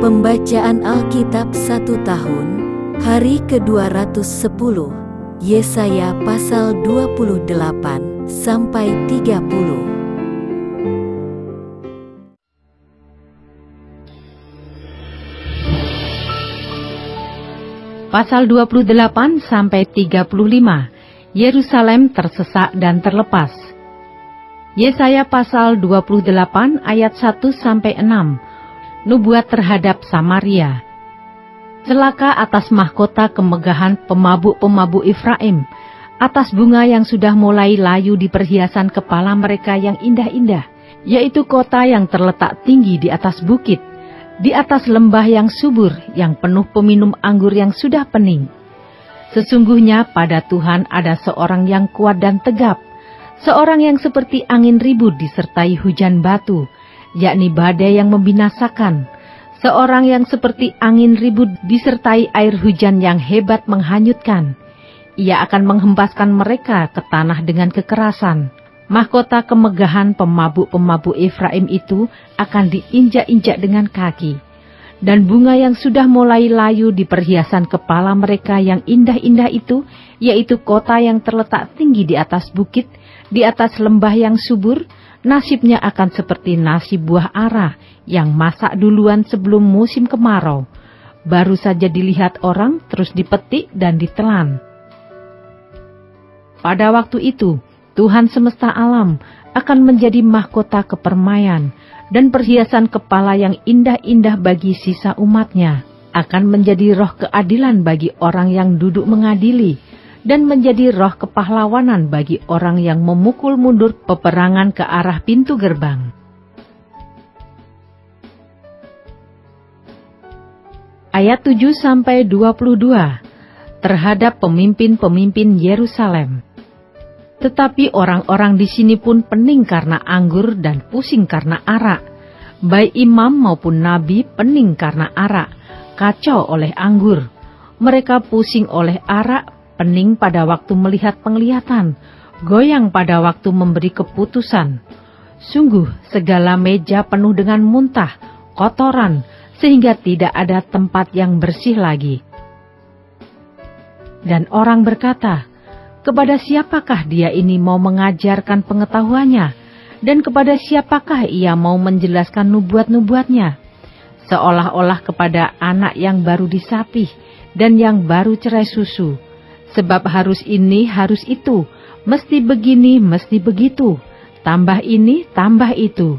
Pembacaan Alkitab 1 tahun, hari ke-210, Yesaya pasal 28 sampai 30. Pasal 28 sampai 35. Yerusalem tersesak dan terlepas. Yesaya pasal 28 ayat 1 sampai 6. Nubuat terhadap Samaria. Celaka atas mahkota kemegahan pemabuk-pemabuk Efraim, atas bunga yang sudah mulai layu di perhiasan kepala mereka yang indah-indah, yaitu kota yang terletak tinggi di atas bukit, di atas lembah yang subur, yang penuh peminum anggur yang sudah pening. Sesungguhnya pada Tuhan ada seorang yang kuat dan tegap, seorang yang seperti angin ribut disertai hujan batu, yakni badai yang membinasakan, seorang yang seperti angin ribut disertai air hujan yang hebat menghanyutkan. Ia akan menghempaskan mereka ke tanah dengan kekerasan. Mahkota kemegahan pemabuk-pemabuk Efraim itu akan diinjak-injak dengan kaki. Dan bunga yang sudah mulai layu di perhiasan kepala mereka yang indah-indah itu, yaitu kota yang terletak tinggi di atas bukit, di atas lembah yang subur, nasibnya akan seperti nasib buah ara yang masak duluan sebelum musim kemarau. Baru saja dilihat orang, terus dipetik dan ditelan. Pada waktu itu, Tuhan semesta alam akan menjadi mahkota kepermaian dan perhiasan kepala yang indah-indah bagi sisa umatnya, akan menjadi roh keadilan bagi orang yang duduk mengadili, dan menjadi roh kepahlawanan bagi orang yang memukul mundur peperangan ke arah pintu gerbang. Ayat 7-22 terhadap pemimpin-pemimpin Yerusalem. Tetapi orang-orang di sini pun pening karena anggur dan pusing karena arak. Baik imam maupun nabi pening karena arak, kacau oleh anggur. Mereka pusing oleh arak, pening pada waktu melihat penglihatan, goyang pada waktu memberi keputusan. Sungguh segala meja penuh dengan muntah, kotoran, sehingga tidak ada tempat yang bersih lagi. Dan orang berkata, kepada siapakah dia ini mau mengajarkan pengetahuannya, dan kepada siapakah ia mau menjelaskan nubuat-nubuatnya? Seolah-olah kepada anak yang baru disapih dan yang baru cerai susu. Sebab harus ini, harus itu, mesti begini, mesti begitu, tambah ini, tambah itu.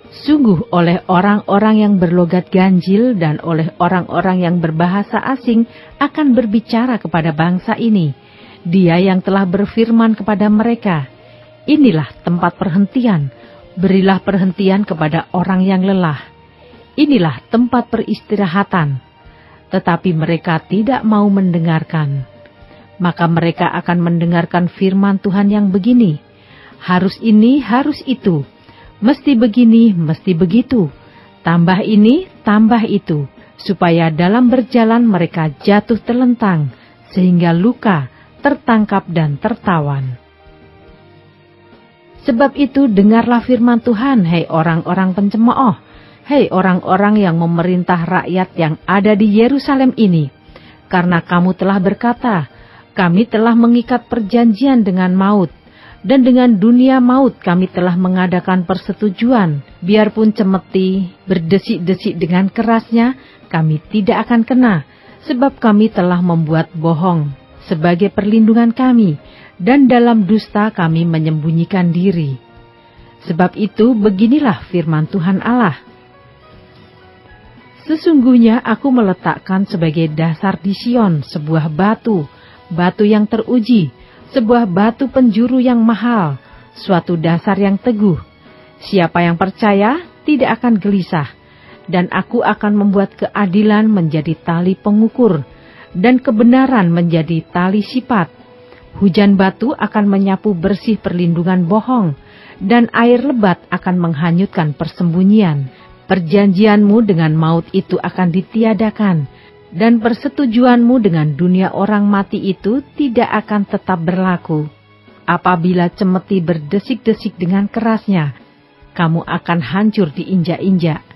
Sungguh oleh orang-orang yang berlogat ganjil dan oleh orang-orang yang berbahasa asing akan berbicara kepada bangsa ini. Dia yang telah berfirman kepada mereka, inilah tempat perhentian, berilah perhentian kepada orang yang lelah. Inilah tempat peristirahatan. Tetapi mereka tidak mau mendengarkan. Maka mereka akan mendengarkan firman Tuhan yang begini, harus ini, harus itu, mesti begini, mesti begitu, tambah ini, tambah itu, supaya dalam berjalan mereka jatuh terlentang, sehingga luka, tertangkap dan tertawan. Sebab itu dengarlah firman Tuhan, hai orang-orang pencemooh, hei orang-orang yang memerintah rakyat yang ada di Yerusalem ini, karena kamu telah berkata, kami telah mengikat perjanjian dengan maut, dan dengan dunia maut kami telah mengadakan persetujuan, biarpun cemeti berdesik-desik dengan kerasnya, kami tidak akan kena, sebab kami telah membuat bohong sebagai perlindungan kami, dan dalam dusta kami menyembunyikan diri. Sebab itu beginilah firman Tuhan Allah, sesungguhnya aku meletakkan sebagai dasar di Sion sebuah batu, batu yang teruji, sebuah batu penjuru yang mahal, suatu dasar yang teguh. Siapa yang percaya tidak akan gelisah, dan aku akan membuat keadilan menjadi tali pengukur, dan kebenaran menjadi tali sipat. Hujan batu akan menyapu bersih perlindungan bohong, dan air lebat akan menghanyutkan persembunyian. Perjanjianmu dengan maut itu akan ditiadakan, dan persetujuanmu dengan dunia orang mati itu tidak akan tetap berlaku. Apabila cemeti berdesik-desik dengan kerasnya, kamu akan hancur diinjak-injak.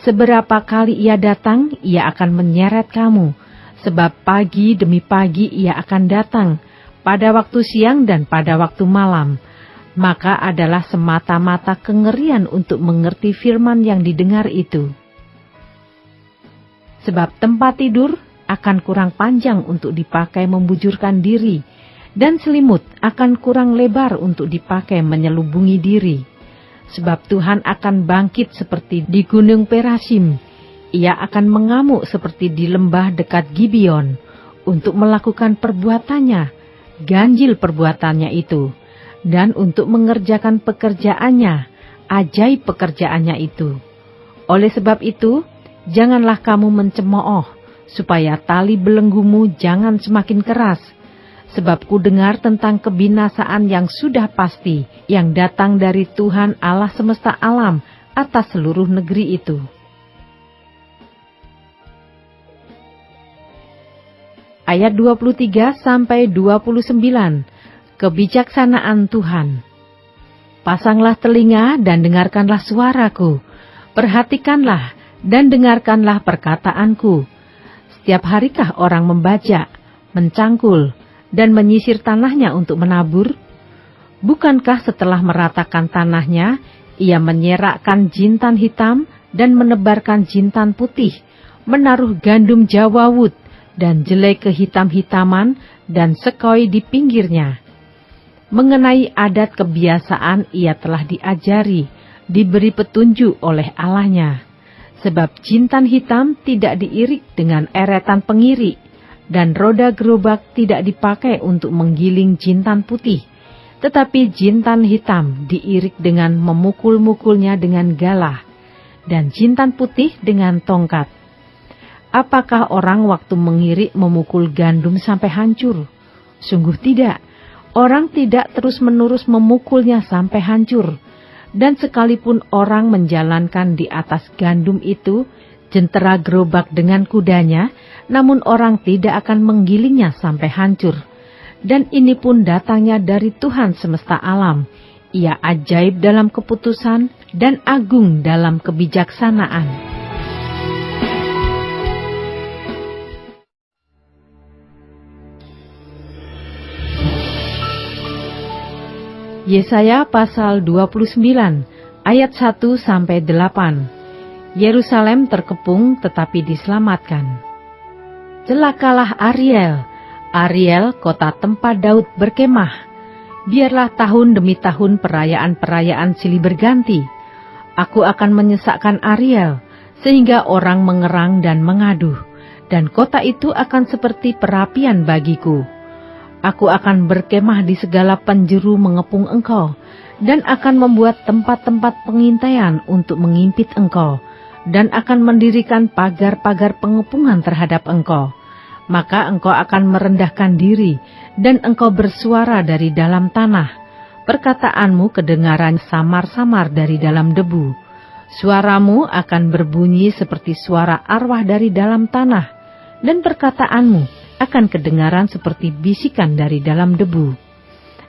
Seberapa kali ia datang, ia akan menyeret kamu, sebab pagi demi pagi ia akan datang, pada waktu siang dan pada waktu malam. Maka adalah semata-mata kengerian untuk mengerti firman yang didengar itu. Sebab tempat tidur akan kurang panjang untuk dipakai membujurkan diri, dan selimut akan kurang lebar untuk dipakai menyelubungi diri. Sebab Tuhan akan bangkit seperti di gunung Perasim, ia akan mengamuk seperti di lembah dekat Gibeon, untuk melakukan perbuatannya, ganjil perbuatannya itu, dan untuk mengerjakan pekerjaannya, ajaib pekerjaannya itu. Oleh sebab itu, janganlah kamu mencemooh, supaya tali belenggumu jangan semakin keras. Sebab ku dengar tentang kebinasaan yang sudah pasti, yang datang dari Tuhan Allah semesta alam atas seluruh negeri itu. Ayat 23-29, kebijaksanaan Tuhan. Pasanglah telinga dan dengarkanlah suaraku, perhatikanlah dan dengarkanlah perkataanku. Setiap harikah orang membajak, mencangkul, dan menyisir tanahnya untuk menabur? Bukankah setelah meratakan tanahnya, ia menyerakkan jintan hitam dan menebarkan jintan putih, menaruh gandum jawawut dan jelai kehitam-hitaman dan sekoi di pinggirnya? Mengenai adat kebiasaan ia telah diajari, diberi petunjuk oleh Allahnya. Sebab jintan hitam tidak diirik dengan eretan pengirik, dan roda gerobak tidak dipakai untuk menggiling jintan putih, tetapi jintan hitam diirik dengan memukul-mukulnya dengan galah, dan jintan putih dengan tongkat. Apakah orang waktu mengirik memukul gandum sampai hancur? Sungguh tidak, orang tidak terus-menerus memukulnya sampai hancur. Dan sekalipun orang menjalankan di atas gandum itu, jentera gerobak dengan kudanya, namun orang tidak akan menggilingnya sampai hancur. Dan ini pun datangnya dari Tuhan semesta alam. Ia ajaib dalam keputusan dan agung dalam kebijaksanaan. Yesaya pasal 29 ayat 1-8. Yerusalem terkepung tetapi diselamatkan. Celakalah Ariel, Ariel kota tempat Daud berkemah. Biarlah tahun demi tahun perayaan-perayaan silih berganti. Aku akan menyesakkan Ariel, sehingga orang mengerang dan mengaduh, dan kota itu akan seperti perapian bagiku. Aku akan berkemah di segala penjuru mengepung engkau, dan akan membuat tempat-tempat pengintaian untuk mengimpit engkau, dan akan mendirikan pagar-pagar pengepungan terhadap engkau. Maka engkau akan merendahkan diri, dan engkau bersuara dari dalam tanah. Perkataanmu kedengaran samar-samar dari dalam debu. Suaramu akan berbunyi seperti suara arwah dari dalam tanah, dan perkataanmu akan kedengaran seperti bisikan dari dalam debu.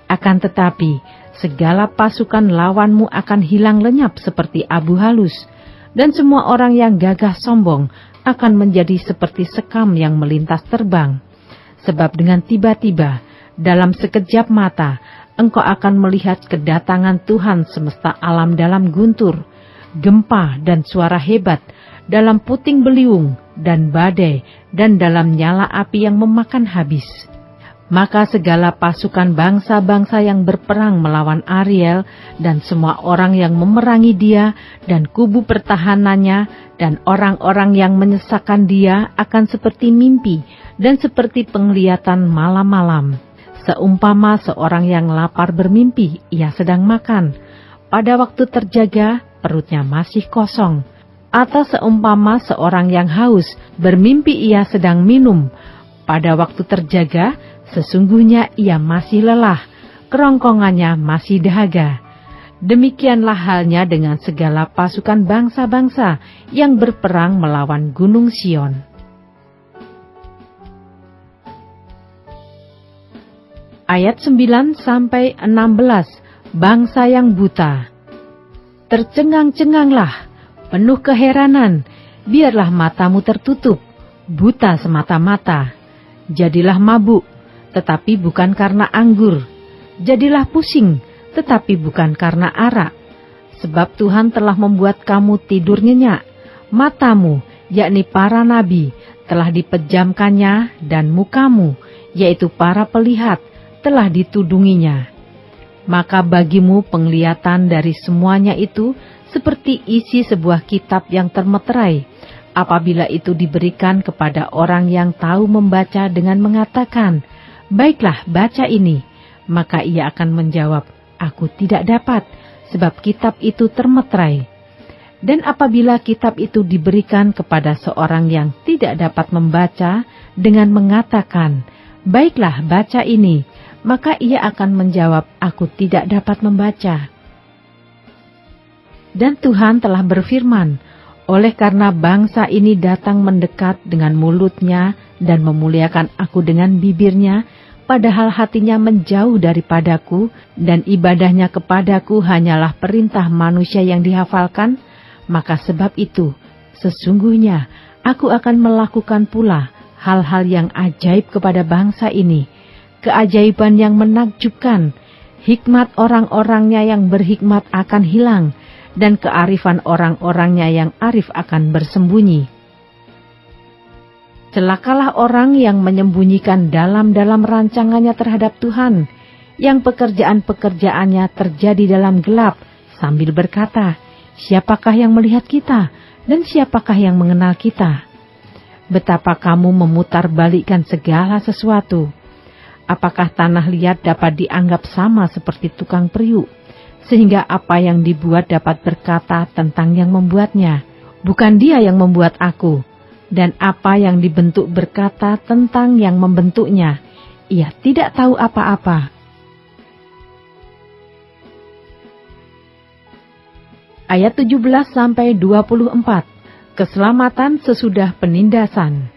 Akan tetapi, segala pasukan lawanmu akan hilang lenyap seperti abu halus, dan semua orang yang gagah sombong akan menjadi seperti sekam yang melintas terbang. Sebab dengan tiba-tiba, dalam sekejap mata, engkau akan melihat kedatangan Tuhan semesta alam dalam guntur, gempa dan suara hebat, dalam puting beliung dan badai, dan dalam nyala api yang memakan habis. Maka segala pasukan bangsa-bangsa yang berperang melawan Ariel, dan semua orang yang memerangi dia, dan kubu pertahanannya, dan orang-orang yang menyesakkan dia akan seperti mimpi, dan seperti penglihatan malam-malam. Seumpama seorang yang lapar bermimpi, ia sedang makan. Pada waktu terjaga, perutnya masih kosong. Atau seumpama seorang yang haus, bermimpi ia sedang minum. Pada waktu terjaga, sesungguhnya ia masih lelah, kerongkongannya masih dahaga. Demikianlah halnya dengan segala pasukan bangsa-bangsa yang berperang melawan Gunung Sion. Ayat 9-16, bangsa yang buta. Tercengang-cenganglah, penuh keheranan, biarlah matamu tertutup, buta semata-mata. Jadilah mabuk, tetapi bukan karena anggur. Jadilah pusing, tetapi bukan karena arak. Sebab Tuhan telah membuat kamu tidur nyenyak. Matamu, yakni para nabi, telah dipejamkannya, dan mukamu, yaitu para pelihat, telah ditudunginya. Maka bagimu penglihatan dari semuanya itu seperti isi sebuah kitab yang termeterai, apabila itu diberikan kepada orang yang tahu membaca dengan mengatakan, "Baiklah, baca ini." Maka ia akan menjawab, "Aku tidak dapat, sebab kitab itu termeterai." Dan apabila kitab itu diberikan kepada seorang yang tidak dapat membaca dengan mengatakan, "Baiklah, baca ini," maka ia akan menjawab, "Aku tidak dapat membaca." Dan Tuhan telah berfirman, "Oleh karena bangsa ini datang mendekat dengan mulutnya dan memuliakan aku dengan bibirnya, padahal hatinya menjauh daripadaku, dan ibadahnya kepadaku hanyalah perintah manusia yang dihafalkan, maka sebab itu, sesungguhnya aku akan melakukan pula hal-hal yang ajaib kepada bangsa ini, keajaiban yang menakjubkan. Hikmat orang-orangnya yang berhikmat akan hilang, dan kearifan orang-orangnya yang arif akan bersembunyi. Celakalah orang yang menyembunyikan dalam-dalam rancangannya terhadap Tuhan, yang pekerjaan-pekerjaannya terjadi dalam gelap, sambil berkata, "Siapakah yang melihat kita, dan siapakah yang mengenal kita?" Betapa kamu memutarbalikkan segala sesuatu. Apakah tanah liat dapat dianggap sama seperti tukang periuk, sehingga apa yang dibuat dapat berkata tentang yang membuatnya, "Bukan dia yang membuat aku," dan apa yang dibentuk berkata tentang yang membentuknya, "Ia tidak tahu apa-apa." Ayat 17-24, keselamatan sesudah penindasan.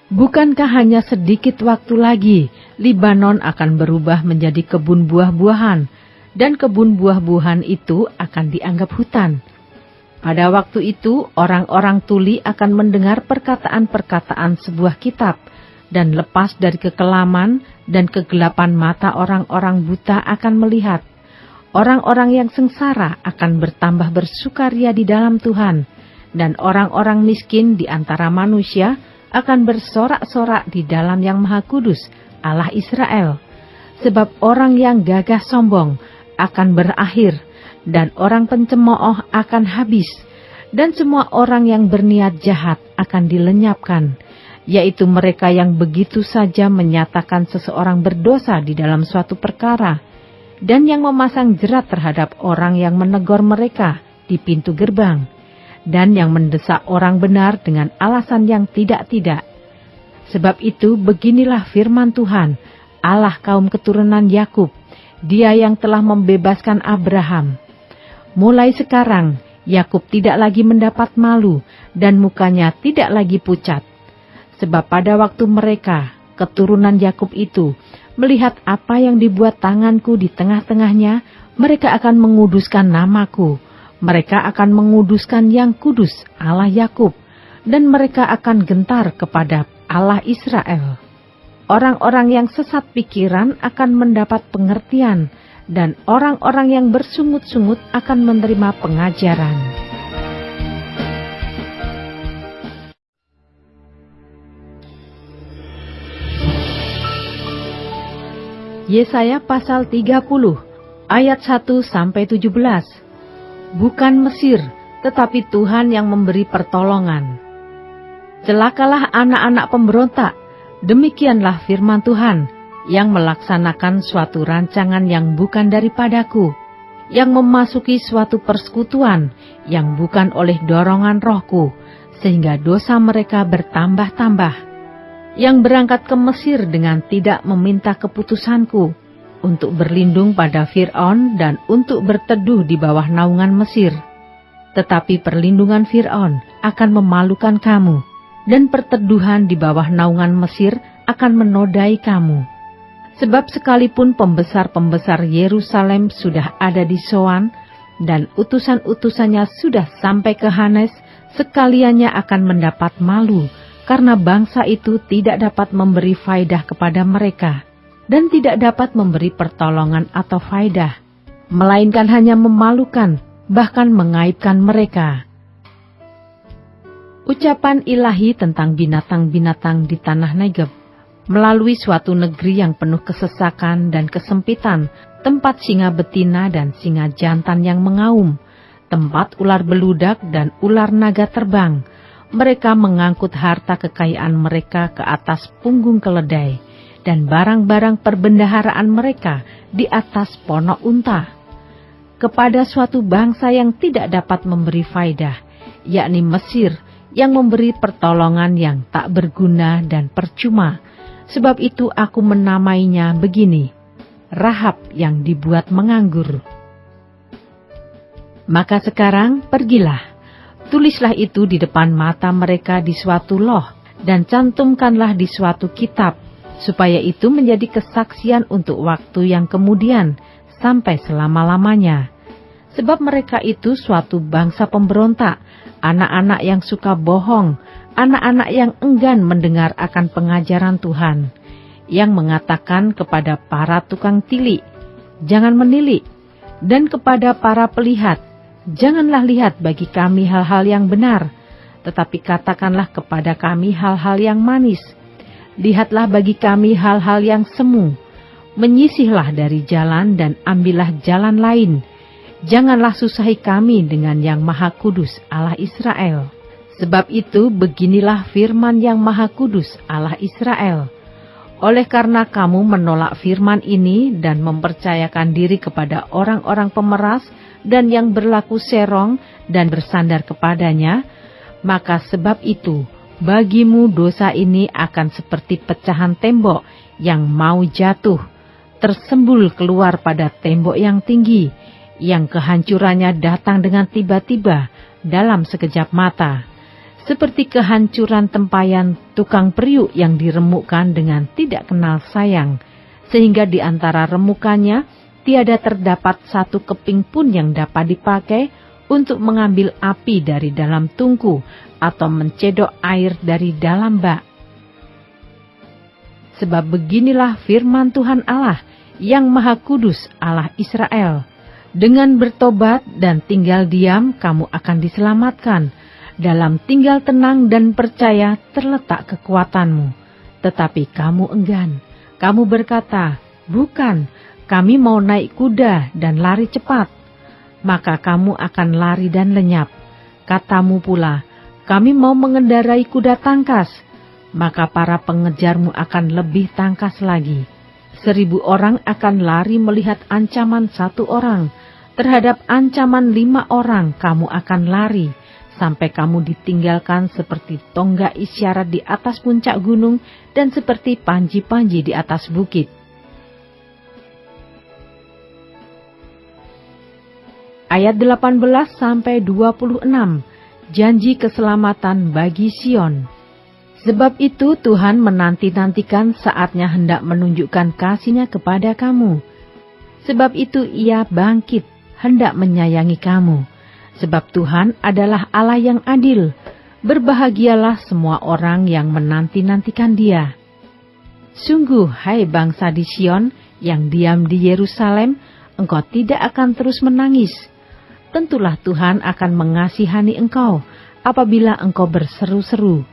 Bukankah hanya sedikit waktu lagi Libanon akan berubah menjadi kebun buah-buahan, dan kebun buah-buahan itu akan dianggap hutan? Pada waktu itu orang-orang tuli akan mendengar perkataan-perkataan sebuah kitab, dan lepas dari kekelaman dan kegelapan mata orang-orang buta akan melihat. Orang-orang yang sengsara akan bertambah bersukaria di dalam Tuhan, dan orang-orang miskin di antara manusia akan bersorak-sorak di dalam Yang Maha Kudus, Allah Israel. Sebab orang yang gagah sombong akan berakhir, dan orang pencemooh akan habis, dan semua orang yang berniat jahat akan dilenyapkan, yaitu mereka yang begitu saja menyatakan seseorang berdosa di dalam suatu perkara, dan yang memasang jerat terhadap orang yang menegur mereka di pintu gerbang, dan yang mendesak orang benar dengan alasan yang tidak-tidak. Sebab itu beginilah firman Tuhan, Allah kaum keturunan Yakub, Dia yang telah membebaskan Abraham. Mulai sekarang, Yakub tidak lagi mendapat malu, dan mukanya tidak lagi pucat. Sebab pada waktu mereka, keturunan Yakub itu, melihat apa yang dibuat tanganku di tengah-tengahnya, mereka akan menguduskan namaku. Mereka akan menguduskan yang kudus, Allah Yakub, dan mereka akan gentar kepada Allah Israel. Orang-orang yang sesat pikiran akan mendapat pengertian, dan orang-orang yang bersungut-sungut akan menerima pengajaran. Yesaya pasal 30, ayat 1-17. Bukan Mesir, tetapi Tuhan yang memberi pertolongan. Celakalah anak-anak pemberontak, demikianlah firman Tuhan, yang melaksanakan suatu rancangan yang bukan daripadaku, yang memasuki suatu persekutuan yang bukan oleh dorongan rohku, sehingga dosa mereka bertambah-tambah, yang berangkat ke Mesir dengan tidak meminta keputusanku, untuk berlindung pada Fir'aun dan untuk berteduh di bawah naungan Mesir. Tetapi perlindungan Fir'aun akan memalukan kamu, dan perteduhan di bawah naungan Mesir akan menodai kamu. Sebab sekalipun pembesar-pembesar Yerusalem sudah ada di Soan, dan utusan-utusannya sudah sampai ke Hanes, sekaliannya akan mendapat malu, karena bangsa itu tidak dapat memberi faidah kepada mereka, dan tidak dapat memberi pertolongan atau faidah, melainkan hanya memalukan, bahkan mengaibkan mereka. Ucapan ilahi tentang binatang-binatang di tanah Negeb. Melalui suatu negeri yang penuh kesesakan dan kesempitan, tempat singa betina dan singa jantan yang mengaum, tempat ular beludak dan ular naga terbang, mereka mengangkut harta kekayaan mereka ke atas punggung keledai, dan barang-barang perbendaharaan mereka di atas ponok unta. Kepada suatu bangsa yang tidak dapat memberi faidah, yakni Mesir, yang memberi pertolongan yang tak berguna dan percuma. Sebab itu aku menamainya begini, Rahab yang dibuat menganggur. Maka sekarang pergilah, tulislah itu di depan mata mereka di suatu loh, dan cantumkanlah di suatu kitab, supaya itu menjadi kesaksian untuk waktu yang kemudian, sampai selama-lamanya. Sebab mereka itu suatu bangsa pemberontak, anak-anak yang suka bohong, anak-anak yang enggan mendengar akan pengajaran Tuhan, yang mengatakan kepada para tukang tilik, jangan menilik, dan kepada para pelihat, janganlah lihat bagi kami hal-hal yang benar, tetapi katakanlah kepada kami hal-hal yang manis. Lihatlah bagi kami hal-hal yang semu, menyisihlah dari jalan dan ambillah jalan lain. Janganlah susahi kami dengan yang Maha Kudus Allah Israel. Sebab itu beginilah firman yang Maha Kudus Allah Israel. Oleh karena kamu menolak firman ini dan mempercayakan diri kepada orang-orang pemeras dan yang berlaku serong dan bersandar kepadanya, maka sebab itu bagimu dosa ini akan seperti pecahan tembok yang mau jatuh, tersembul keluar pada tembok yang tinggi, yang kehancurannya datang dengan tiba-tiba dalam sekejap mata. Seperti kehancuran tempayan tukang periuk yang diremukkan dengan tidak kenal sayang, sehingga di antara remukannya tiada terdapat satu keping pun yang dapat dipakai untuk mengambil api dari dalam tungku atau mencedok air dari dalam bak. Sebab beginilah firman Tuhan Allah yang Maha Kudus Allah Israel. Dengan bertobat dan tinggal diam kamu akan diselamatkan. Dalam tinggal tenang dan percaya terletak kekuatanmu. Tetapi kamu enggan. Kamu berkata, bukan, kami mau naik kuda dan lari cepat. Maka kamu akan lari dan lenyap. Katamu pula, kami mau mengendarai kuda tangkas. Maka para pengejarmu akan lebih tangkas lagi. 1000 orang akan lari melihat ancaman 1 orang. Terhadap ancaman 5 orang kamu akan lari, sampai kamu ditinggalkan seperti tonggak isyarat di atas puncak gunung dan seperti panji-panji di atas bukit. Ayat 18-26, janji keselamatan bagi Sion. Sebab itu Tuhan menanti-nantikan saatnya hendak menunjukkan kasih-Nya kepada kamu. Sebab itu Ia bangkit, hendak menyayangi kamu. Sebab Tuhan adalah Allah yang adil. Berbahagialah semua orang yang menanti-nantikan Dia. Sungguh, hai bangsa di Sion yang diam di Yerusalem, engkau tidak akan terus menangis. Tentulah Tuhan akan mengasihani engkau apabila engkau berseru-seru.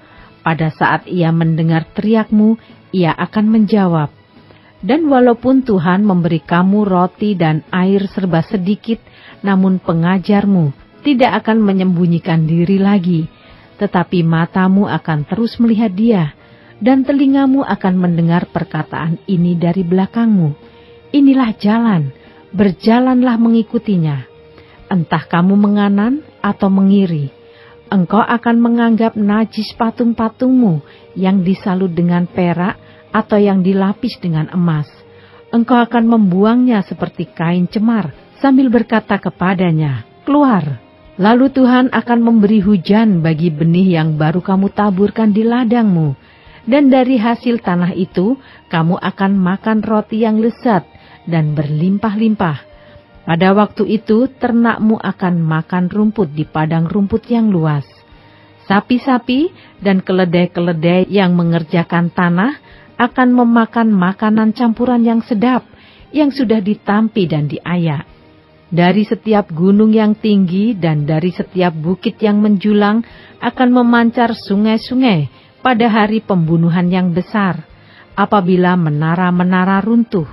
Pada saat Ia mendengar teriakmu, Ia akan menjawab. Dan walaupun Tuhan memberi kamu roti dan air serba sedikit, namun pengajarmu tidak akan menyembunyikan diri lagi, tetapi matamu akan terus melihat Dia, dan telingamu akan mendengar perkataan ini dari belakangmu. Inilah jalan, berjalanlah mengikutinya. Entah kamu menganan atau mengiri, engkau akan menganggap najis patung-patungmu yang disalut dengan perak atau yang dilapis dengan emas. Engkau akan membuangnya seperti kain cemar, sambil berkata kepadanya, keluar. Lalu Tuhan akan memberi hujan bagi benih yang baru kamu taburkan di ladangmu. Dan dari hasil tanah itu, kamu akan makan roti yang lezat dan berlimpah-limpah. Pada waktu itu ternakmu akan makan rumput di padang rumput yang luas. Sapi-sapi dan keledai-keledai yang mengerjakan tanah akan memakan makanan campuran yang sedap, yang sudah ditampi dan diayak. Dari setiap gunung yang tinggi dan dari setiap bukit yang menjulang akan memancar sungai-sungai pada hari pembunuhan yang besar, apabila menara-menara runtuh.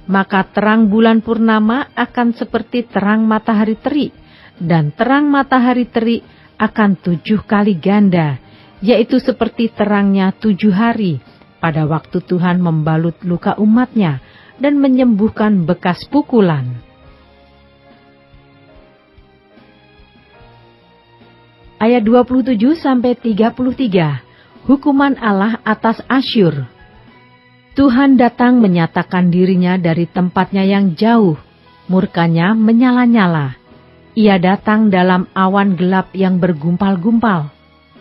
Maka terang bulan purnama akan seperti terang matahari terik, dan terang matahari terik akan 7 kali ganda, yaitu seperti terangnya 7 hari, pada waktu Tuhan membalut luka umatnya dan menyembuhkan bekas pukulan. Ayat 27-33, hukuman Allah atas Asyur. Tuhan datang menyatakan dirinya dari tempatnya yang jauh, murkanya menyala-nyala. Ia datang dalam awan gelap yang bergumpal-gumpal.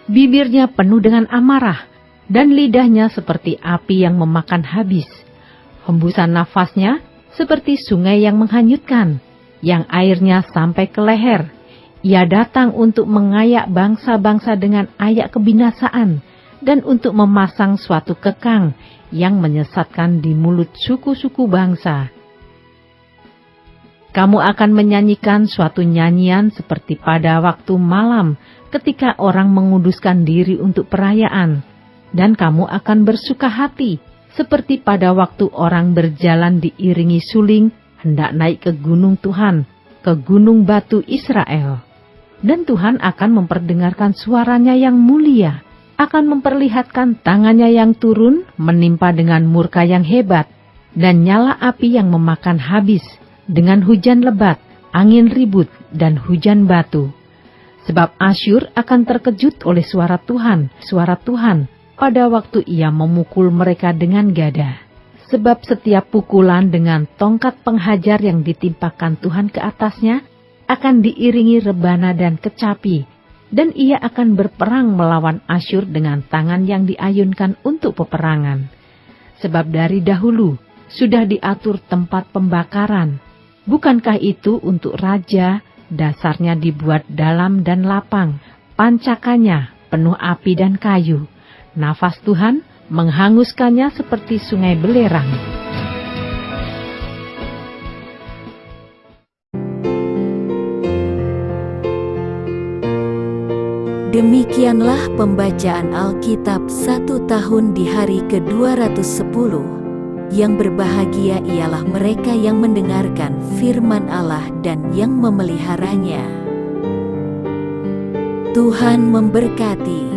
Bibirnya penuh dengan amarah, dan lidahnya seperti api yang memakan habis. Hembusan nafasnya seperti sungai yang menghanyutkan, yang airnya sampai ke leher. Ia datang untuk mengayak bangsa-bangsa dengan ayak kebinasaan, dan untuk memasang suatu kekang yang menyesatkan di mulut suku-suku bangsa. Kamu akan menyanyikan suatu nyanyian seperti pada waktu malam ketika orang menguduskan diri untuk perayaan, dan kamu akan bersuka hati seperti pada waktu orang berjalan diiringi suling hendak naik ke gunung Tuhan, ke gunung batu Israel. Dan Tuhan akan memperdengarkan suaranya yang mulia, akan memperlihatkan tangannya yang turun menimpa dengan murka yang hebat, dan nyala api yang memakan habis, dengan hujan lebat, angin ribut, dan hujan batu. Sebab Asyur akan terkejut oleh suara Tuhan pada waktu ia memukul mereka dengan gada. Sebab setiap pukulan dengan tongkat penghajar yang ditimpakan Tuhan ke atasnya akan diiringi rebana dan kecapi, dan ia akan berperang melawan Asyur dengan tangan yang diayunkan untuk peperangan. Sebab dari dahulu sudah diatur tempat pembakaran. Bukankah itu untuk raja, dasarnya dibuat dalam dan lapang, pancakannya penuh api dan kayu. Nafas Tuhan menghanguskannya seperti sungai belerang. Demikianlah pembacaan Alkitab 1 tahun di hari ke-210. Yang berbahagia ialah mereka yang mendengarkan firman Allah dan yang memeliharanya. Tuhan memberkati.